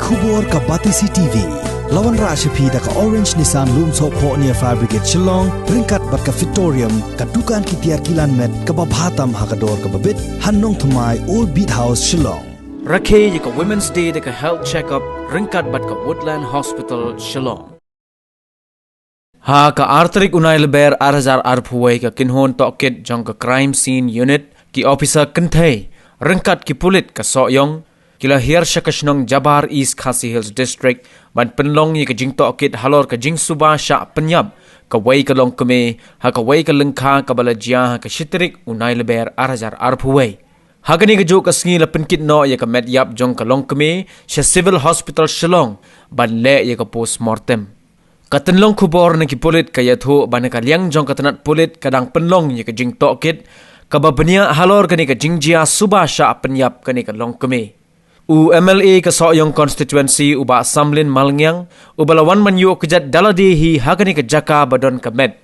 Kubor ka Batisi TV. Lawan Rashapi da ka Orange Nissan Loom So Po near Fire Brigade Shillong. Ringkat bat ka Victorium. Ka Dukan ki Tiar Kilan Met. Ka Babhatam Hakador ka Babit. Hannong Thamai Old Beat House Shillong. Rakhe ka Women's Day da ka Health Checkup. Ringkat bat ka Woodland Hospital Shillong. Ha ka Arthric Unai Leber Arazar Arpuway ka Kinhon Tokit jong ka Crime Scene Unit. Ki Officer Kentay. Ringkat ki Pulit ka Soyong. Kila hier syakashnong Jabar East Khasi Hills District ban penlong ye ka jing Tokit halor ka jing Suba Sha Penyab ka Wai ka Long Keme ha ka Wai ka Lengkha ka Balajia ha ka Shitrik Unai Leber Arazar Arpuway. Hagani ka jo ka sngi la penkit no ye ka Medyap jong ka Long Keme sya Civil Hospital Shillong ban le ye ka postmortem. Katenlong kubor na ki Pulit ka yatho ban ka liang jong ka tanat Pulit kadang penlong ye ka jing Tokit ka babania halor kani ka jingjia Suba Sha Penyab kani ka Long Keme. MLA ka Soyong constituency uba Samlin Malngyang ubalawan manyu kejat daladehi hagani ka Jaka badon ka Med.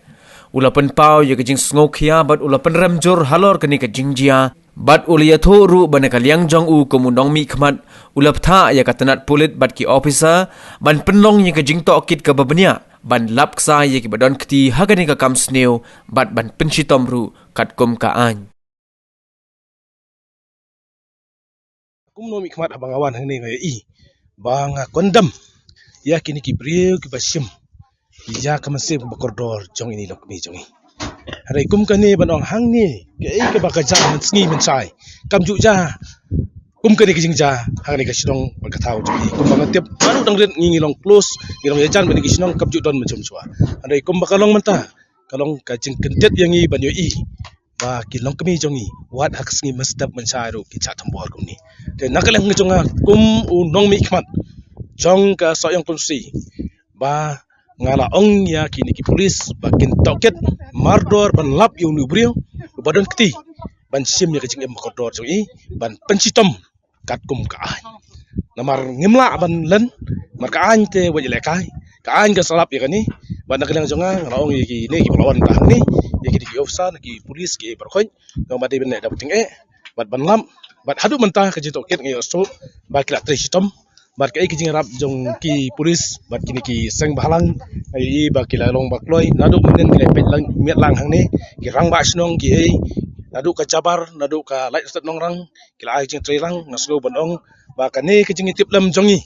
Ulapan pau ye ka jing Sngokhia bat ulapan remjur halor kani ka jingjia bat uliyatho ru ban ka liang jong u kumunong mi khmat ulap tha ya ka tanat Pulit bat ki officer ban penlong ye ka jing Tokit ka babania ban lapksa ye ki badon kti hagani ka kam sneu bat ban penchitom ru kat kum ka an. Kumno mi khmat abang awan hang ni ngai bang kondam ya kini ki breu ki basim ya kamasib bakordor jong ini lok mi jongi harai kum kani banong hang ni ke bakaja man sngi man sai kam ju ja kum kani ki jingja hang ni ka sidong bakatau jongi kum bang tiap baru dang ren ngi long close ngi long yajan ban ki sidong kam ju don macam chua harai kum bakalong manta kalong ka jing kentet yang i ban yo ba kilong kami jongi wat hak sngi masdap mansairu ki cha thambor kum ni te nakalang ngijonga kum u nong mi khmat jong ka Soyong polisi ba ngala ong ya kini ki polis ba kin Tokit mardor ban lap yu nu brio badon kti ban sim ya kicing em kodor jongi ban pensitom kat kum ka namar ngimla ban len mar ka an te wajile kai ka an ka salap ya kani ban nakalang jonga ngala ong ki ni ki lawan ka ni ki officer ki polis ki berkhoi ngam bade ben da puting bat ban lam bat hadu mentah ke Tokit ngi osu ba kila trisitom bat kai ki jingrap jong ki polis bat kini ki seng bahalang ai ba kila long bakloi nadu menen ki pet lang miat lang hang ni ki rang ba snong ki ai nadu ka Jabar nadu ka lai sat nong rang kila ai jing trerang ngasgo bonong ba kani ki jing tip lam jongi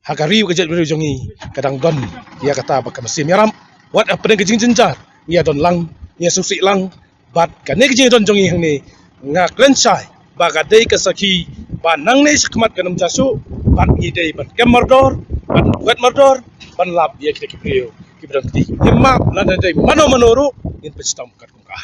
hagari ka jet jongi kadang don ya kata ba ka mesim yaram wat apa ki jing jinjar ya don lang ya susi lang bat kane ki don jongi hang ni ngak lensai ba ka dei ka sakhi ba nang ne khmat kanam jasu bat ni dei bat kemardor bat gat mardor ban lap ya ki priyo ki bran ti himma la dei mano manoru in pestam kat ka